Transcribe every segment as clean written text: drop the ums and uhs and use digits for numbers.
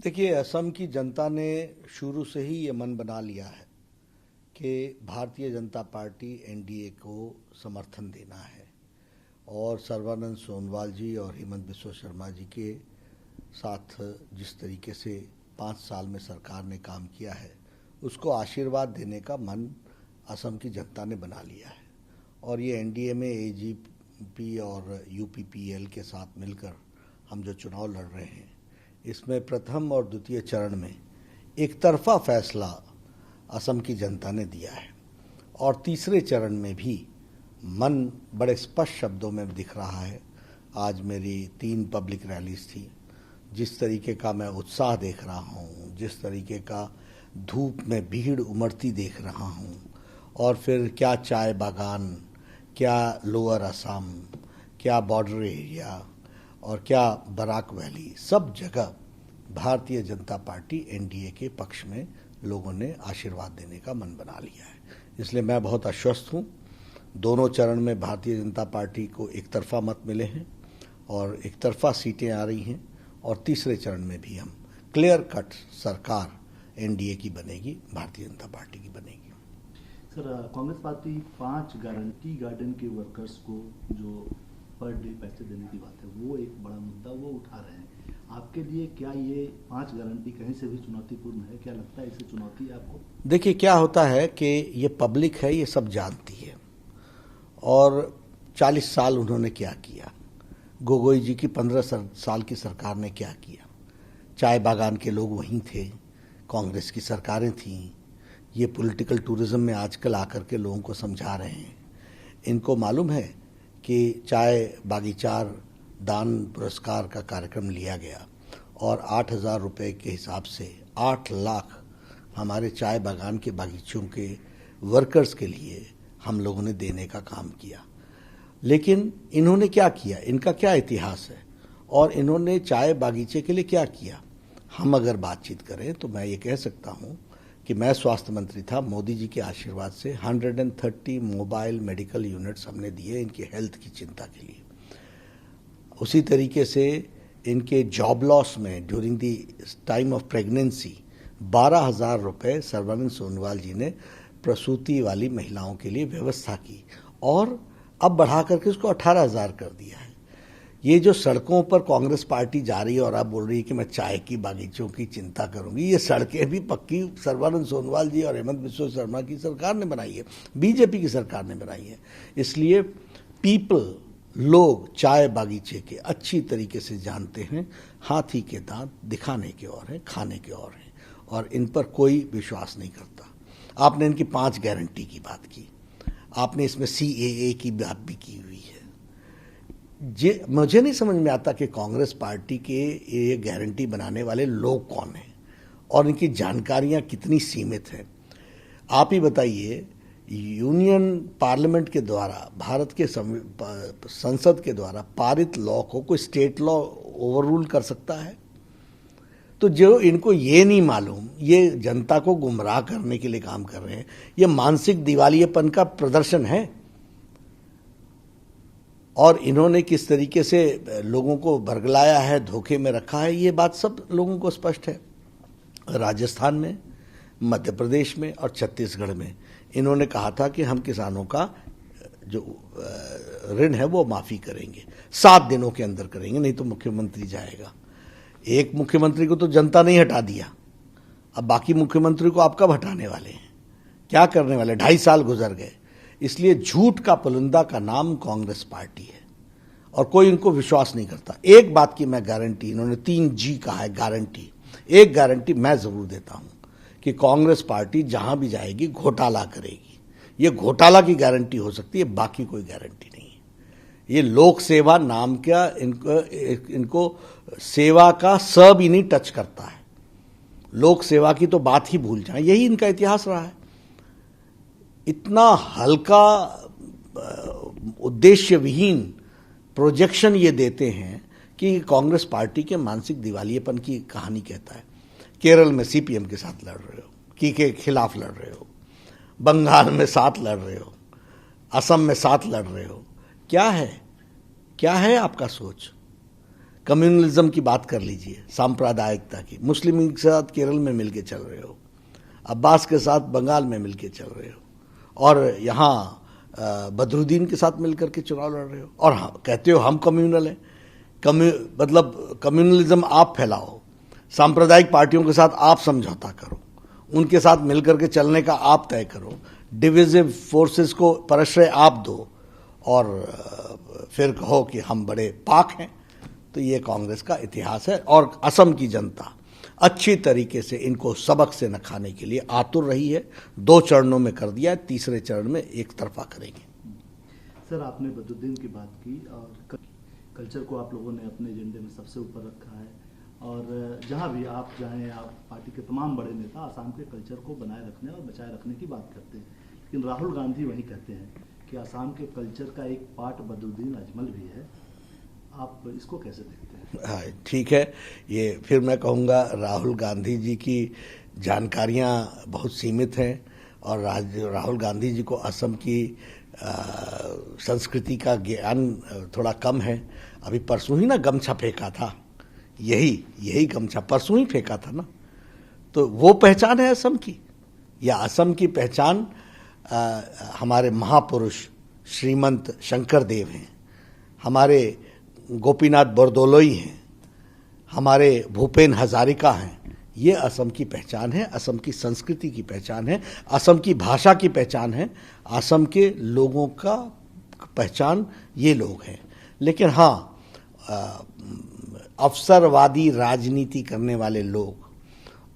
देखिए, असम की जनता ने शुरू से ही ये मन बना लिया है कि भारतीय जनता पार्टी एनडीए को समर्थन देना है और सर्बानंद सोनोवाल जी और हेमंत बिस्वा शर्मा जी के साथ जिस तरीके से 5 साल में सरकार ने काम किया है उसको आशीर्वाद देने का मन असम की जनता ने बना लिया है। और ये एनडीए में एजीपी और यूपीपीएल के साथ मिलकर हम जो चुनाव लड़ रहे हैं, इसमें प्रथम और द्वितीय चरण में एक तरफा फैसला असम की जनता ने दिया है और तीसरे चरण में भी मन बड़े स्पष्ट शब्दों में दिख रहा है। आज मेरी 3 पब्लिक रैलीज थी। जिस तरीके का मैं उत्साह देख रहा हूँ, जिस तरीके का धूप में भीड़ उमड़ती देख रहा हूँ, और फिर क्या चाय बागान, क्या लोअर असम, क्या बॉर्डर एरिया और क्या बराक वैली, सब जगह भारतीय जनता पार्टी एनडीए के पक्ष में लोगों ने आशीर्वाद देने का मन बना लिया है। इसलिए मैं बहुत आश्वस्त हूँ। दोनों चरण में भारतीय जनता पार्टी को एक तरफा मत मिले हैं और एक तरफा सीटें आ रही हैं और तीसरे चरण में भी हम क्लियर कट सरकार एनडीए की बनेगी, भारतीय जनता पार्टी की बनेगी। Sir, Congress party 5 guarantee garden के वर्कर्स को जो पर डे पैसे देने की बात है, वो एक बड़ा मुद्दा वो उठा रहे हैं। आपके लिए क्या ये 5 गारंटी कहीं से भी चुनौतीपूर्ण है? क्या लगता है इसे चुनौती है आपको? देखिए, क्या होता है कि ये पब्लिक है, ये सब जानती है। और 40 साल उन्होंने क्या किया, गोगोई जी की 15 साल की सरकार ने क्या किया। चाय बागान के लोग वहीं थे, कांग्रेस की सरकारें थीं। ये पॉलिटिकल टूरिज्म में आजकल आकर के लोगों को समझा रहे हैं। इनको मालूम है कि चाय बागीचार दान पुरस्कार का कार्यक्रम लिया गया और 8,000 रुपये के हिसाब से 8 लाख हमारे चाय बागान के बागीचों के वर्कर्स के लिए हम लोगों ने देने का काम किया। लेकिन इन्होंने क्या किया, इनका क्या इतिहास है और इन्होंने चाय बागीचे के लिए क्या किया। हम अगर बातचीत करें तो मैं ये कह सकता हूँ कि मैं स्वास्थ्य मंत्री था, मोदी जी के आशीर्वाद से 130 मोबाइल मेडिकल यूनिट्स हमने दिए इनके हेल्थ की चिंता के लिए। उसी तरीके से इनके जॉब लॉस में during the time of pregnancy 12,000 रुपये सर्बानंद सोनोवाल जी ने प्रसूति वाली महिलाओं के लिए व्यवस्था की और अब बढ़ा करके उसको 18,000 कर दिया है। ये जो सड़कों पर कांग्रेस पार्टी जा रही है और अब बोल रही है कि मैं चाय की बागीचों की चिंता करूंगी, ये सड़कें भी पक्की सर्बानंद सोनोवाल जी और हेमंत बिस्वा शर्मा की सरकार ने बनाई है, बीजेपी की सरकार ने बनाई है। इसलिए लोग चाय बागीचे के अच्छी तरीके से जानते हैं। हाथी के दांत दिखाने के और हैं, खाने के और हैं, और इन पर कोई विश्वास नहीं करता। आपने इनकी 5 गारंटी की बात की, आपने इसमें CAA की बात भी की हुई है। मुझे नहीं समझ में आता कि कांग्रेस पार्टी के ये गारंटी बनाने वाले लोग कौन हैं और इनकी जानकारियां कितनी सीमित हैं। आप ही बताइए, यूनियन पार्लियामेंट के द्वारा, भारत के संसद के द्वारा पारित लॉ को कोई स्टेट लॉ ओवररूल कर सकता है? तो जो इनको ये नहीं मालूम, ये जनता को गुमराह करने के लिए काम कर रहे हैं। ये मानसिक दिवालियेपन का प्रदर्शन है। और इन्होंने किस तरीके से लोगों को बरगलाया है, धोखे में रखा है, ये बात सब लोगों को स्पष्ट है। राजस्थान में, मध्य प्रदेश में और छत्तीसगढ़ में इन्होंने कहा था कि हम किसानों का जो ऋण है वो माफ़ी करेंगे, 7 दिनों के अंदर करेंगे, नहीं तो मुख्यमंत्री जाएगा। एक मुख्यमंत्री को तो जनता ने हटा दिया, अब बाकी मुख्यमंत्री को आप कब हटाने वाले हैं, क्या करने वाले? 2.5 साल गुजर गए। इसलिए झूठ का पुलिंदा का नाम कांग्रेस पार्टी है और कोई इनको विश्वास नहीं करता। एक बात की मैं गारंटी, इन्होंने 3G कहा है, गारंटी। एक गारंटी मैं जरूर देता हूं कि कांग्रेस पार्टी जहां भी जाएगी घोटाला करेगी। ये घोटाला की गारंटी हो सकती है, बाकी कोई गारंटी नहीं है। ये लोक सेवा नाम का इनको सेवा का स भी नहीं टच करता है। लोक सेवा की तो बात ही भूल जाए, यही इनका इतिहास रहा है। इतना हल्का उद्देश्य विहीन प्रोजेक्शन ये देते हैं कि कांग्रेस पार्टी के मानसिक दिवालियेपन की कहानी कहता है। केरल में CPM के साथ लड़ रहे हो, के खिलाफ लड़ रहे हो, बंगाल में साथ लड़ रहे हो, असम में साथ लड़ रहे हो। क्या है आपका सोच? कम्युनलिज्म की बात कर लीजिए, सांप्रदायिकता की। मुस्लिम लीग के साथ केरल में मिलके चल रहे हो, अब्बास के साथ बंगाल में मिलके चल रहे हो, और यहाँ बदरुद्दीन के साथ मिलकर के चुनाव लड़ रहे हो, और हाँ कहते हो हम कम्युनल हैं। मतलब कम्युनलिज्म आप फैलाओ, सांप्रदायिक पार्टियों के साथ आप समझौता करो, उनके साथ मिलकर के चलने का आप तय करो, डिविजिव फोर्सेस को प्रश्रय आप दो, और फिर कहो कि हम बड़े पाक हैं। तो ये कांग्रेस का इतिहास है, और असम की जनता अच्छी तरीके से इनको सबक से न खाने के लिए आतुर रही है। 2 चरणों में कर दिया है, तीसरे चरण में एक तरफा करेंगे। सर, आपने बदरुद्दीन की बात की, और कल्चर को आप लोगों ने अपने एजेंडे में सबसे ऊपर रखा है, और जहाँ भी आप जाएं, आप पार्टी के तमाम बड़े नेता आसाम के कल्चर को बनाए रखने और बचाए रखने की बात करते हैं, लेकिन राहुल गांधी वही कहते हैं कि आसाम के कल्चर का एक पार्ट बदरुद्दीन अजमल भी है। आप इसको कैसे देखते हैं? हाँ, ठीक है। ये फिर मैं कहूँगा राहुल गांधी जी की जानकारियाँ बहुत सीमित हैं, और राहुल गांधी जी को असम की संस्कृति का ज्ञान थोड़ा कम है। अभी परसों ही ना गमछा फेंका था, यही गमछा परसों ही फेंका था ना। तो वो पहचान है असम की, या असम की पहचान हमारे महापुरुष श्रीमंत शंकर देव हैं, हमारे गोपीनाथ बरदोलोई हैं, हमारे भूपेन हजारिका हैं। ये असम की पहचान है, असम की संस्कृति की पहचान है, असम की भाषा की पहचान है, असम के लोगों का पहचान ये लोग हैं। लेकिन हाँ, अवसरवादी राजनीति करने वाले लोग,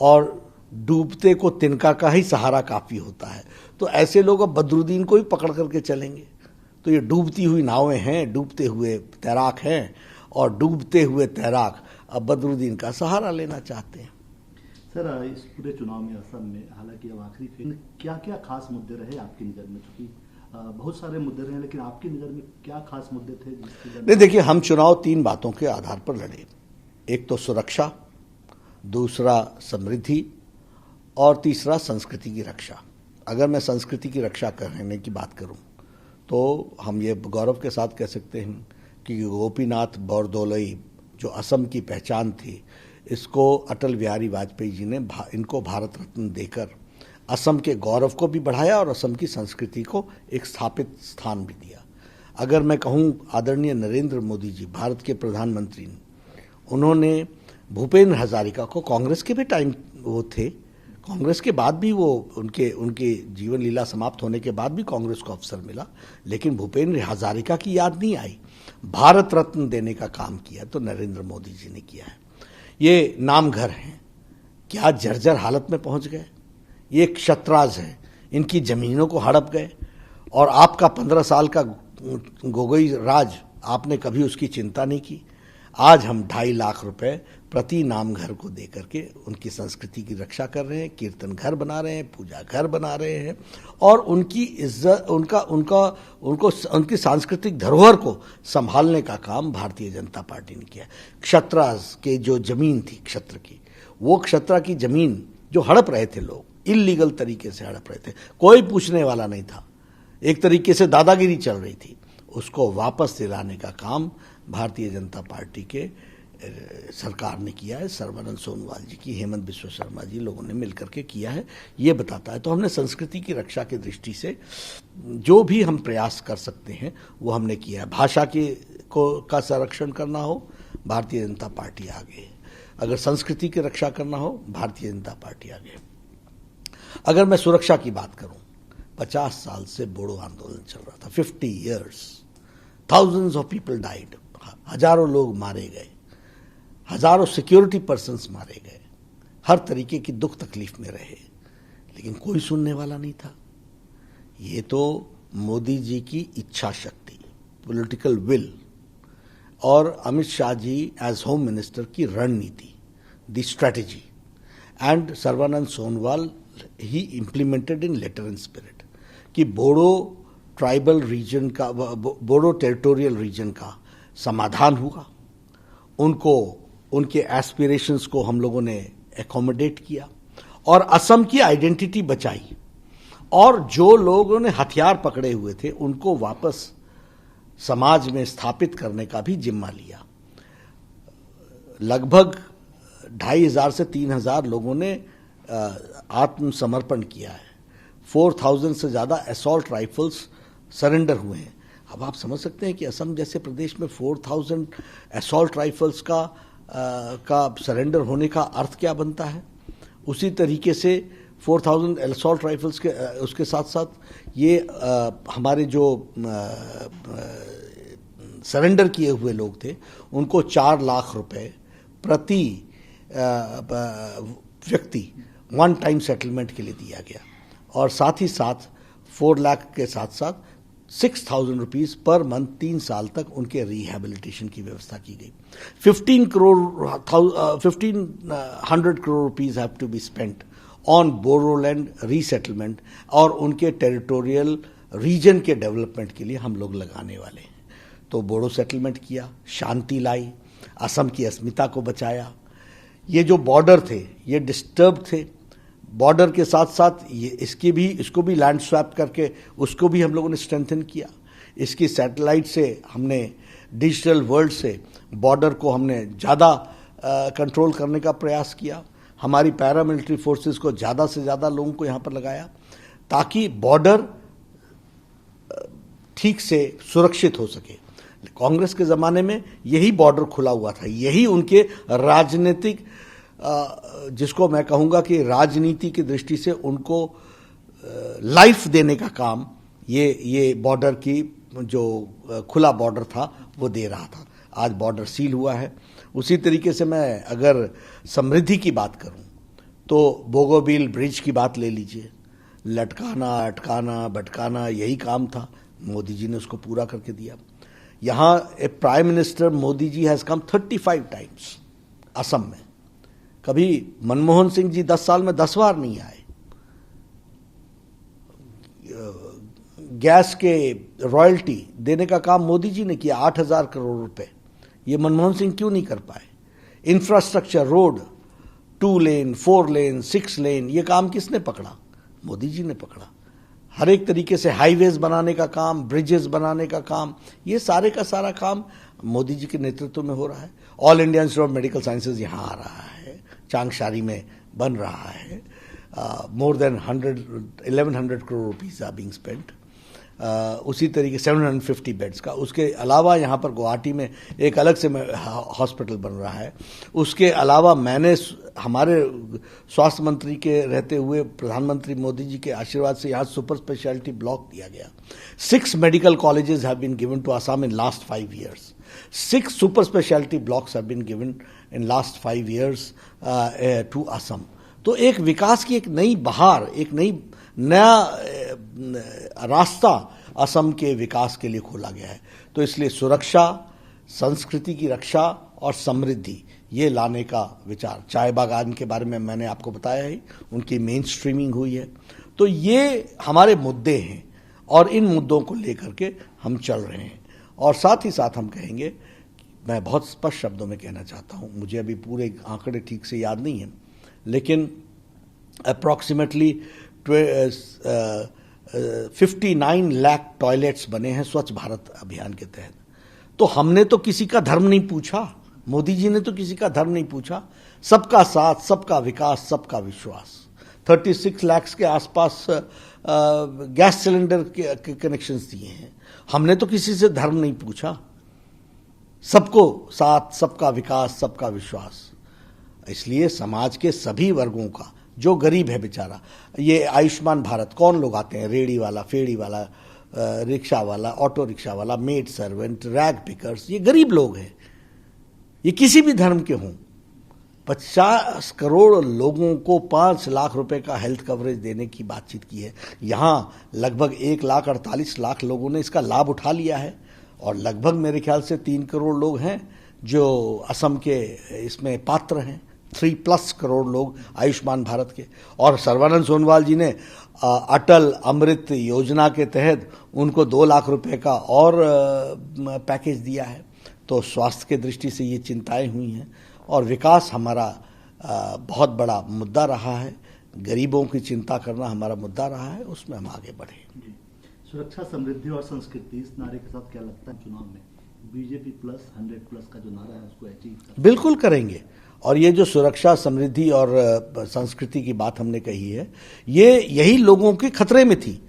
और डूबते को तिनका का ही सहारा काफी होता है, तो ऐसे लोग अब बदरुद्दीन को ही पकड़ करके चलेंगे। तो ये डूबती हुई नावें हैं, डूबते हुए तैराक हैं, और डूबते हुए तैराक अब बदरुद्दीन का सहारा लेना चाहते हैं। सर, इस पूरे चुनाव में असम में, हालांकि अब आखिरी फेज, क्या क्या खास मुद्दे रहे आपकी नज़र में? क्योंकि बहुत सारे मुद्दे रहे, लेकिन आपकी नज़र में क्या खास मुद्दे थे जिसकी? नहीं, देखिए, हम चुनाव 3 बातों के आधार पर लड़े। एक तो सुरक्षा, दूसरा समृद्धि, और तीसरा संस्कृति की रक्षा। अगर मैं संस्कृति की रक्षा करने की बात करूं, तो हम ये गौरव के साथ कह सकते हैं कि गोपीनाथ बरदोलोई जो असम की पहचान थी, इसको अटल बिहारी वाजपेयी जी ने इनको भारत रत्न देकर असम के गौरव को भी बढ़ाया, और असम की संस्कृति को एक स्थापित स्थान भी दिया। अगर मैं कहूँ, आदरणीय नरेंद्र मोदी जी भारत के प्रधानमंत्री, उन्होंने भूपेन हजारिका को, कांग्रेस के भी टाइम वो थे, कांग्रेस के बाद भी वो उनके जीवन लीला समाप्त होने के बाद भी कांग्रेस को अवसर मिला, लेकिन भूपेन हजारिका की याद नहीं आई। भारत रत्न देने का काम किया तो नरेंद्र मोदी जी ने किया है। ये नामघर हैं, क्या जर्जर हालत में पहुंच गए। ये क्षत्राज हैं, इनकी जमीनों को हड़प गए, और आपका 15 साल का गोगोई राज, आपने कभी उसकी चिंता नहीं की। आज हम 2.5 लाख रुपए प्रति नामघर को देकर के उनकी संस्कृति की रक्षा कर रहे हैं, कीर्तन घर बना रहे हैं, पूजा घर बना रहे हैं, और उनकी इज्जत, उनकी सांस्कृतिक धरोहर को संभालने का काम भारतीय जनता पार्टी ने किया। क्षत्राज के जो जमीन थी क्षत्र की, वो क्षत्रा की जमीन जो हड़प रहे थे लोग, इल्लीगल तरीके से हड़प रहे थे, कोई पूछने वाला नहीं था, एक तरीके से दादागिरी चल रही थी, उसको वापस दिलाने का काम भारतीय जनता पार्टी के सरकार ने किया है। सर्बानंद सोनोवाल जी की, हेमंत बिस्वा शर्मा जी, लोगों ने मिलकर के किया है, ये बताता है। तो हमने संस्कृति की रक्षा की दृष्टि से जो भी हम प्रयास कर सकते हैं वो हमने किया है। भाषा का संरक्षण करना हो, भारतीय जनता पार्टी आगे। अगर संस्कृति की रक्षा करना हो, भारतीय जनता पार्टी आगे। अगर मैं सुरक्षा की बात करूं, 50 साल से बोडो आंदोलन चल रहा था, 50 years, thousands of people died, हजारों लोग मारे गए, हजारों सिक्योरिटी पर्सन्स मारे गए, हर तरीके की दुख तकलीफ में रहे, लेकिन कोई सुनने वाला नहीं था। ये तो मोदी जी की इच्छा शक्ति, पॉलिटिकल विल, और Amit Shah ji as home minister की रणनीति, the strategy, and Sarbananda Sonowal he implemented in letter and spirit कि बोडो ट्राइबल रीजन का, बोडो टेरिटोरियल रीजन का समाधान हुआ। उनको, उनके एस्पिरेशंस को हम लोगों ने एकोमोडेट किया, और असम की आइडेंटिटी बचाई, और जो लोगों ने हथियार पकड़े हुए थे उनको वापस समाज में स्थापित करने का भी जिम्मा लिया। लगभग 2,500 से 3,000 लोगों ने आत्मसमर्पण किया है। 4,000 से ज़्यादा असॉल्ट राइफल्स सरेंडर हुए हैं। अब आप समझ सकते हैं कि असम जैसे प्रदेश में 4,000 असॉल्ट राइफल्स का सरेंडर होने का अर्थ क्या बनता है। उसी तरीके से 4,000 असॉल्ट राइफल्स के उसके साथ साथ ये हमारे जो सरेंडर किए हुए लोग थे उनको 4 लाख रुपए प्रति व्यक्ति वन टाइम सेटलमेंट के लिए दिया गया, और साथ ही साथ 4 लाख के साथ साथ 6,000 रुपीज पर मंथ 3 साल तक उनके रिहैबिलिटेशन की व्यवस्था की गई। 1,500 crore rupees have to be spent on Bodoland resettlement, और उनके टेरिटोरियल रीजन के डेवलपमेंट के लिए हम लोग लगाने वाले हैं। तो बोडो सेटलमेंट किया, शांति लाई, असम की अस्मिता को बचाया। ये जो बॉर्डर थे ये डिस्टर्ब थे, बॉर्डर के साथ साथ ये इसको भी लैंड स्वैप करके उसको भी हम लोगों ने स्ट्रेंथन किया। इसकी सैटेलाइट से हमने डिजिटल वर्ल्ड से बॉर्डर को हमने ज़्यादा कंट्रोल करने का प्रयास किया। हमारी पैरामिलिट्री फोर्सेस को ज़्यादा से ज़्यादा लोगों को यहाँ पर लगाया ताकि बॉर्डर ठीक से सुरक्षित हो सके। कांग्रेस के ज़माने में यही बॉर्डर खुला हुआ था, यही उनके राजनीतिक जिसको मैं कहूँगा कि राजनीति की दृष्टि से उनको लाइफ देने का काम ये बॉर्डर की जो खुला बॉर्डर था वो दे रहा था। आज बॉर्डर सील हुआ है। उसी तरीके से मैं अगर समृद्धि की बात करूं तो बोगोबील ब्रिज की बात ले लीजिए। लटकाना, अटकाना, भटकाना यही काम था, मोदी जी ने उसको पूरा करके दिया। यहाँ prime minister Modi ji has come 35 times Assam में। कभी मनमोहन सिंह जी 10 साल में 10 बार नहीं आए। गैस के रॉयल्टी देने का काम मोदी जी ने किया, 8,000 करोड़ रुपए। ये मनमोहन सिंह क्यों नहीं कर पाए। इंफ्रास्ट्रक्चर, रोड, 2 लेन, 4 लेन, 6 लेन, ये काम किसने पकड़ा? मोदी जी ने पकड़ा। हर एक तरीके से हाईवेज बनाने का काम, ब्रिजेस बनाने का काम, ये सारे का सारा काम मोदी जी के नेतृत्व में हो रहा है। All India institute of medical sciences यहाँ आ रहा है, चांगशारी में बन रहा है। More than 1,100 crore rupees are being spent. उसी तरीके 750 बेड्स का। उसके अलावा यहाँ पर गुवाहाटी में एक अलग से हॉस्पिटल बन रहा है। उसके अलावा मैंने हमारे स्वास्थ्य मंत्री के रहते हुए प्रधानमंत्री मोदी जी के आशीर्वाद से यहाँ सुपर स्पेशलिटी ब्लॉक दिया गया। 6 medical colleges have been given to Assam in last 5 years. 6 super specialty blocks have been given in last 5 years to Assam. तो एक विकास की एक नई बहार, एक नया रास्ता असम के विकास के लिए खोला गया है। तो इसलिए सुरक्षा, संस्कृति की रक्षा और समृद्धि ये लाने का विचार, चाय बागान के बारे में मैंने आपको बताया ही, उनकी मेन स्ट्रीमिंग हुई है। तो ये हमारे मुद्दे हैं और इन मुद्दों को लेकर के हम चल रहे हैं। और साथ ही साथ हम कहेंगे, मैं बहुत स्पष्ट शब्दों में कहना चाहता हूँ, मुझे अभी पूरे आंकड़े ठीक से याद नहीं हैं, लेकिन अप्रॉक्सीमेटली 59 लाख टॉयलेट्स बने हैं स्वच्छ भारत अभियान के तहत। तो हमने तो किसी का धर्म नहीं पूछा, मोदी जी ने तो किसी का धर्म नहीं पूछा। सबका साथ, सबका विकास, सबका विश्वास। 36 लाख के आसपास गैस सिलेंडर के कनेक्शंस दिए हैं। हमने तो किसी से धर्म नहीं पूछा। सबको साथ, सबका विकास, सबका विश्वास। इसलिए समाज के सभी वर्गों का, जो गरीब है बेचारा, ये आयुष्मान भारत कौन लोग आते हैं, रेडी वाला, फेड़ी वाला, रिक्शा वाला, ऑटो रिक्शा वाला, मेड सर्वेंट, रैग पिकर्स, ये गरीब लोग हैं। ये किसी भी धर्म के हों। 50 करोड़ लोगों को 5 लाख रुपए का हेल्थ कवरेज देने की बातचीत की है। यहाँ लगभग 1,48,00,000 लोगों ने इसका लाभ उठा लिया है, और लगभग मेरे ख्याल से 3 करोड़ लोग हैं जो असम के इसमें पात्र हैं। 3+ करोड़ लोग आयुष्मान भारत के। और सर्बानंद सोनोवाल जी ने अटल अमृत योजना के तहत उनको 2 लाख रुपए का और पैकेज दिया है। तो स्वास्थ्य के दृष्टि से ये चिंताएं हुई हैं, और विकास हमारा बहुत बड़ा मुद्दा रहा है। गरीबों की चिंता करना हमारा मुद्दा रहा है, उसमें हम आगे बढ़े। सुरक्षा, समृद्धि और संस्कृति, इस नारे के साथ क्या लगता है चुनाव में बीजेपी प्लस 100+ का जो नारा है उसको अचीव कर? बिल्कुल करेंगे। और ये जो सुरक्षा, समृद्धि और संस्कृति की बात हमने कही है, ये यही लोगों के खतरे में थी।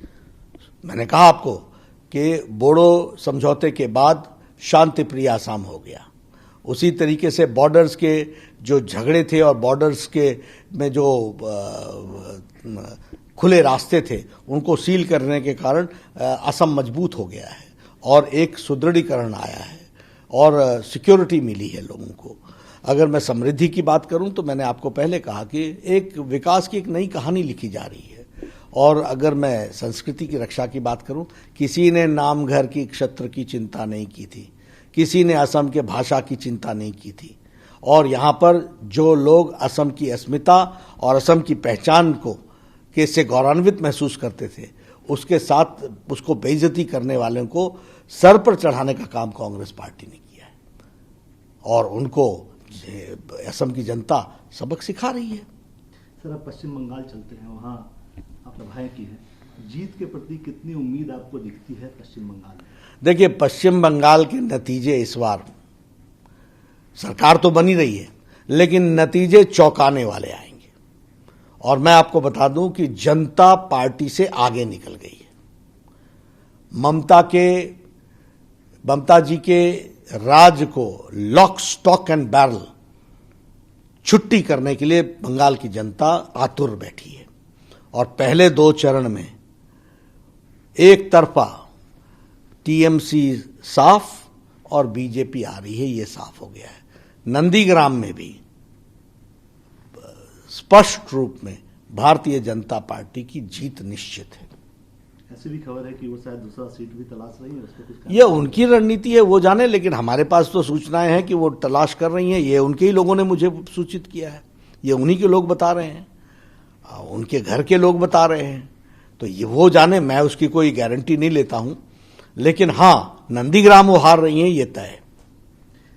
मैंने कहा आपको कि बोडो समझौते के बाद शांति प्रिय आसाम हो गया। उसी तरीके से बॉर्डर्स के जो झगड़े थे और बॉर्डर्स के में जो खुले रास्ते थे उनको सील करने के कारण असम मजबूत हो गया है और एक सुदृढ़ीकरण आया है और सिक्योरिटी मिली है लोगों को। अगर मैं समृद्धि की बात करूं तो मैंने आपको पहले कहा कि एक विकास की एक नई कहानी लिखी जा रही है। और अगर मैं संस्कृति की रक्षा की बात करूं, किसी ने नाम घर की क्षत्र की चिंता नहीं की थी, किसी ने असम के भाषा की चिंता नहीं की थी। और यहाँ पर जो लोग असम की अस्मिता और असम की पहचान को के से गौरवान्वित महसूस करते थे, उसके साथ उसको बेइज्जती करने वालों को सर पर चढ़ाने का काम कांग्रेस पार्टी ने किया है और उनको असम की जनता सबक सिखा रही है। सर, अब पश्चिम बंगाल चलते हैं, वहाँ आप सभाएं की हैं, जीत के प्रति कितनी उम्मीद आपको दिखती है पश्चिम बंगाल में? देखिए, पश्चिम बंगाल के नतीजे इस बार, सरकार तो बनी रही है लेकिन नतीजे चौंकाने वाले आएंगे। और मैं आपको बता दूं कि जनता पार्टी से आगे निकल गई है। ममता जी के राज को लॉक, स्टॉक एंड बैरल छुट्टी करने के लिए बंगाल की जनता आतुर बैठी है। और पहले 2 चरण में एक तरफा टीएमसी साफ और बीजेपी आ रही है, ये साफ हो गया है। नंदीग्राम में भी स्पष्ट रूप में भारतीय जनता पार्टी की जीत निश्चित है। ऐसी भी खबर है कि वो शायद दूसरा सीट भी तलाश रही है, उस पर कुछ? ये उनकी रणनीति है, वो जाने, लेकिन हमारे पास तो सूचनाएं हैं कि वो तलाश कर रही हैं। ये उनके ही लोगों ने मुझे सूचित किया है, ये उन्हीं के लोग बता रहे हैं, उनके घर के लोग बता रहे हैं। तो ये वो जाने, मैं उसकी कोई गारंटी नहीं लेता हूं, लेकिन हाँ, नंदीग्राम वो हार रही हैं, ये तय है।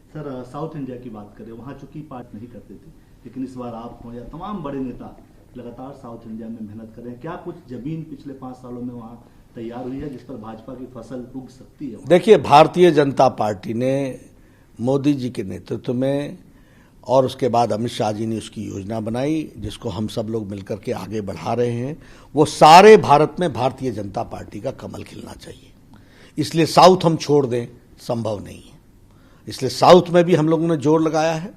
सर, साउथ इंडिया की बात करें, वहां चूंकि पार्ट नहीं करते थे, लेकिन इस बार आप हो या तमाम बड़े नेता लगातार साउथ इंडिया में मेहनत कर रहे हैं। क्या कुछ जमीन पिछले 5 सालों में वहां तैयार हुई है जिस पर भाजपा की फसल उग सकती है? देखिए, भारतीय जनता पार्टी ने मोदी जी के नेतृत्व में और उसके बाद अमित शाह जी ने उसकी योजना बनाई, जिसको हम सब लोग मिलकर के आगे बढ़ा रहे हैं। वो सारे भारत में भारतीय जनता पार्टी का कमल खिलना चाहिए। इसलिए साउथ हम छोड़ दें, संभव नहीं है। इसलिए साउथ में भी हम लोगों ने जोर लगाया है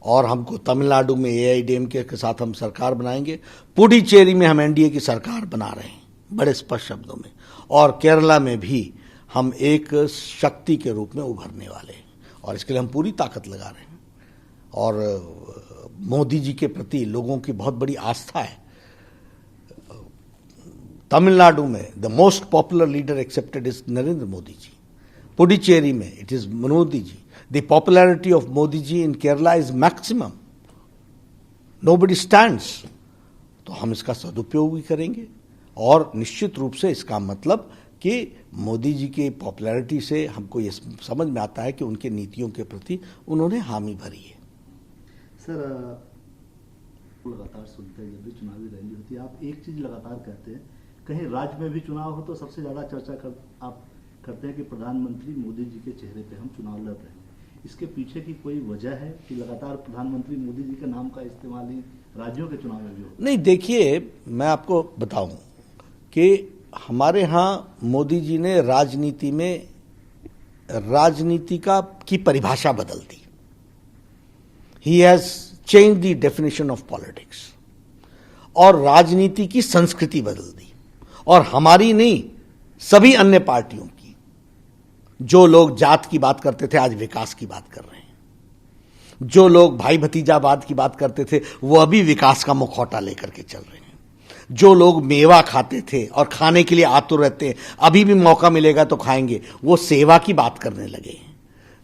और हमको तमिलनाडु में एआईडीएमके के साथ हम सरकार बनाएंगे। पुडुचेरी में हम एनडीए की सरकार बना रहे हैं बड़े स्पष्ट शब्दों में, और केरला में भी हम एक शक्ति के रूप में उभरने वाले हैं और इसके लिए हम पूरी ताकत लगा रहे हैं। और मोदी जी के प्रति लोगों की बहुत बड़ी आस्था है। तमिलनाडु में the most popular leader accepted is Narendra Modi ji. Puducherry में it is Modi ji. The popularity of Modi ji in Kerala is maximum, nobody stands. तो हम इसका सदुपयोग भी करेंगे और निश्चित रूप से इसका मतलब कि मोदी जी की पॉपुलैरिटी से हमको ये समझ में आता है कि उनके नीतियों के प्रति उन्होंने हामी भरी है। सर, लगातार सुनते हैं जब भी चुनावी रैली होती है, आप एक चीज लगातार कहते हैं, कहीं राज्य में भी चुनाव हो तो सबसे ज्यादा चर्चा आप करते हैं कि प्रधानमंत्री मोदी जी के चेहरे पे हम चुनाव लड़ रहे हैं। इसके पीछे की कोई वजह है कि लगातार प्रधानमंत्री मोदी जी के नाम का इस्तेमाल ही राज्यों के चुनाव में भी होता है? नहीं, देखिए, मैं आपको बताऊं कि हमारे यहाँ मोदी जी ने राजनीति में राजनीति की परिभाषा बदल दी। He has change the definition of politics और राजनीति की संस्कृति बदल दी। और हमारी नहीं, सभी अन्य पार्टियों की। जो लोग जात की बात करते थे आज विकास की बात कर रहे हैं। जो लोग भाई भतीजावाद की बात करते थे वो अभी विकास का मुखौटा लेकर के चल रहे हैं। जो लोग मेवा खाते थे और खाने के लिए आतुर रहते हैं, अभी भी मौका मिलेगा तो खाएंगे, वो सेवा की बात करने लगे हैं।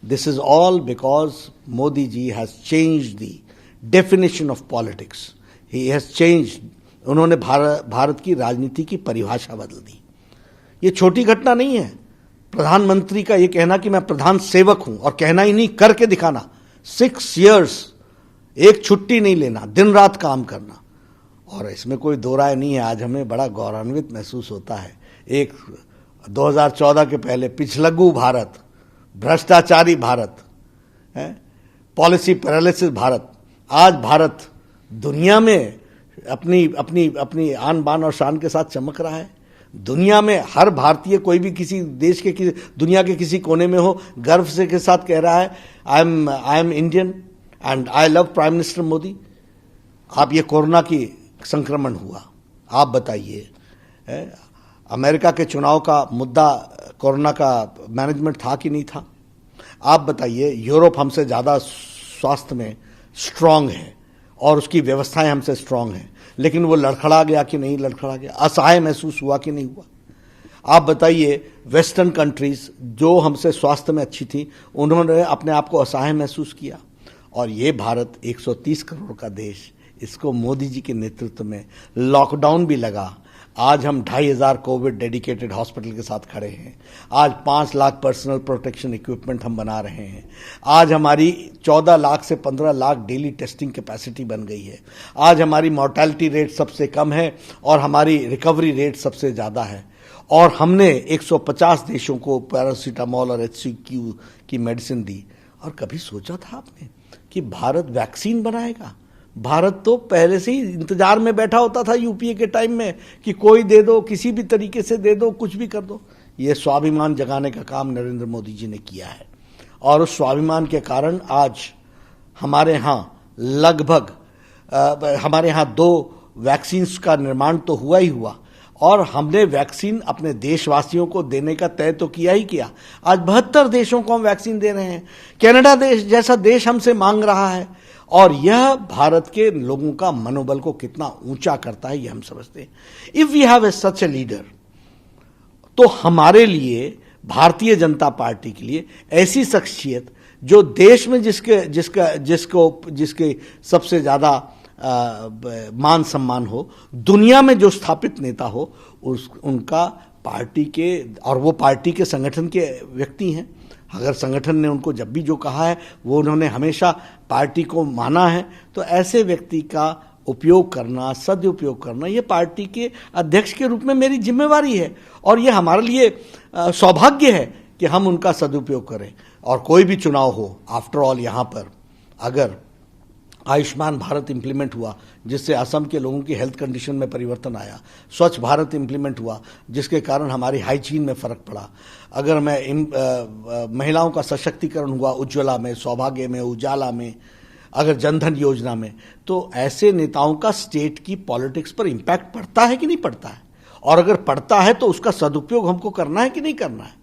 This is all because Modi ji has change the definition of politics. He has change, उन्होंने भारत की राजनीति की परिभाषा बदल दी। ये छोटी घटना नहीं है। प्रधानमंत्री का ये कहना कि मैं प्रधान सेवक हूं, और कहना ही नहीं, करके दिखाना। 6 years एक छुट्टी नहीं लेना, दिन रात काम करना, और इसमें कोई दो राय नहीं है। आज हमें बड़ा गौरवान्वित महसूस होता है। एक 2014 के पहले पिछलग्गू भारत, भ्रष्टाचारी भारत है, पॉलिसी पैरालिसिस भारत। आज भारत दुनिया में अपनी अपनी अपनी आन बान और शान के साथ चमक रहा है। दुनिया में हर भारतीय, कोई भी किसी देश के दुनिया के किसी कोने में हो, गर्व से के साथ कह रहा है I am Indian and I love prime minister Modi. आप ये कोरोना की संक्रमण हुआ, आप बताइए, अमेरिका के चुनाव का मुद्दा कोरोना का मैनेजमेंट था कि नहीं था? आप बताइए, यूरोप हमसे ज़्यादा स्वास्थ्य में स्ट्रांग है और उसकी व्यवस्थाएं हमसे स्ट्रांग हैं, लेकिन वो लड़खड़ा गया कि नहीं लड़खड़ा गया? असहाय महसूस हुआ कि नहीं हुआ? आप बताइए, वेस्टर्न कंट्रीज जो हमसे स्वास्थ्य में अच्छी थी, उन्होंने अपने आप को असहाय महसूस किया। और ये भारत 130 करोड़ का देश, इसको मोदी जी के नेतृत्व में लॉकडाउन भी लगा। आज हम 2500 कोविड डेडिकेटेड हॉस्पिटल के साथ खड़े हैं। आज 5 लाख पर्सनल प्रोटेक्शन इक्विपमेंट हम बना रहे हैं। आज हमारी 14 लाख से 15 लाख डेली टेस्टिंग कैपेसिटी बन गई है। आज हमारी मॉर्टेलिटी रेट सबसे कम है और हमारी रिकवरी रेट सबसे ज़्यादा है। और हमने 150 देशों को पैरासीटामोल और HCQ की मेडिसिन दी। और कभी सोचा था आपने कि भारत वैक्सीन बनाएगा? भारत तो पहले से ही इंतजार में बैठा होता था यूपीए के टाइम में कि कोई दे दो, किसी भी तरीके से दे दो, कुछ भी कर दो। ये स्वाभिमान जगाने का काम नरेंद्र मोदी जी ने किया है और उस स्वाभिमान के कारण आज हमारे यहाँ लगभग हमारे यहाँ 2 वैक्सीन्स का निर्माण तो हुआ ही हुआ और हमने वैक्सीन अपने देशवासियों को देने का तय तो किया ही किया। आज 72 देशों को हम वैक्सीन दे रहे हैं। कनाडा देश जैसा देश हमसे मांग रहा है और यह भारत के लोगों का मनोबल को कितना ऊंचा करता है, यह हम समझते हैं। If we have such a leader, तो हमारे लिए, भारतीय जनता पार्टी के लिए ऐसी शख्सियत जो देश में जिसके सबसे ज्यादा मान सम्मान हो, दुनिया में जो स्थापित नेता हो, उनका पार्टी के, और वो पार्टी के संगठन के व्यक्ति हैं। अगर संगठन ने उनको जब भी जो कहा है वो उन्होंने हमेशा पार्टी को माना है, तो ऐसे व्यक्ति का उपयोग करना, सदुपयोग करना, ये पार्टी के अध्यक्ष के रूप में मेरी जिम्मेवारी है और ये हमारे लिए सौभाग्य है कि हम उनका सदुपयोग करें। और कोई भी चुनाव हो, आफ्टर ऑल यहाँ पर अगर आयुष्मान भारत इंप्लीमेंट हुआ जिससे असम के लोगों की हेल्थ कंडीशन में परिवर्तन आया, स्वच्छ भारत इंप्लीमेंट हुआ जिसके कारण हमारी हाइजीन में फर्क पड़ा, अगर महिलाओं का सशक्तिकरण हुआ उज्ज्वला में, सौभाग्य में, उजाला में, अगर जनधन योजना में, तो ऐसे नेताओं का स्टेट की पॉलिटिक्स पर इंपैक्ट पड़ता है कि नहीं पड़ता है? और अगर पड़ता है तो उसका सदुपयोग हमको करना है कि नहीं करना है?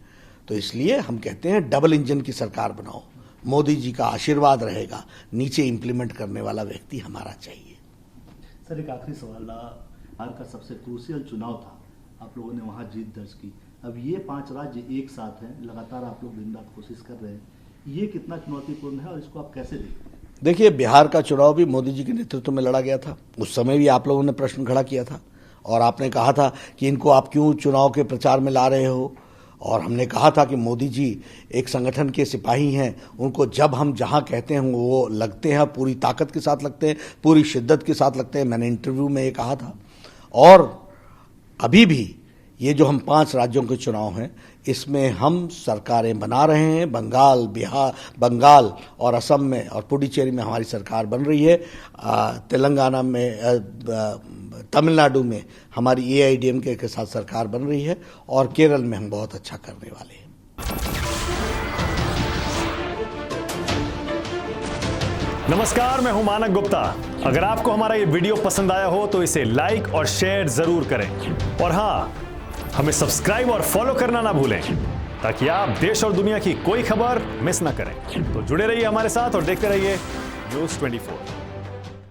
तो इसलिए हम कहते हैं डबल इंजन की सरकार बनाओ। मोदी जी का आशीर्वाद रहेगा, नीचे इंप्लीमेंट करने वाला व्यक्ति हमारा चाहिए। सर, एक आखिरी सवाल, बिहार का सबसे क्रूशियल चुनाव था, आप लोगों ने वहां जीत दर्ज की। अब ये 5 राज्य एक साथ हैं, लगातार आप लोग दिन रात कोशिश कर रहे हैं, ये कितना चुनौतीपूर्ण है और इसको आप कैसे देखते हैं? देखिए, बिहार का चुनाव भी मोदी जी के नेतृत्व में लड़ा गया था। उस समय भी आप लोगों ने प्रश्न खड़ा किया था और आपने कहा था कि इनको आप क्यों चुनाव के प्रचार में ला रहे हो। और हमने कहा था कि मोदी जी एक संगठन के सिपाही हैं, उनको जब हम जहां कहते हैं वो लगते हैं, पूरी ताकत के साथ लगते हैं, पूरी शिद्दत के साथ लगते हैं। मैंने इंटरव्यू में ये कहा था। और अभी भी ये जो हम 5 राज्यों के चुनाव हैं, इसमें हम सरकारें बना रहे हैं। बंगाल और असम में और पुडुचेरी में हमारी सरकार बन रही है। तेलंगाना में, तमिलनाडु में हमारी AIDMK के साथ सरकार बन रही है और केरल में हम बहुत अच्छा करने वाले हैं। नमस्कार, मैं हूं मानक गुप्ता। अगर आपको हमारा ये वीडियो पसंद आया हो तो इसे लाइक और शेयर जरूर करें और हाँ, हमें सब्सक्राइब और फॉलो करना ना भूलें ताकि आप देश और दुनिया की कोई खबर मिस ना करें। तो जुड़े रहिए हमारे साथ और देखते रहिए News 24।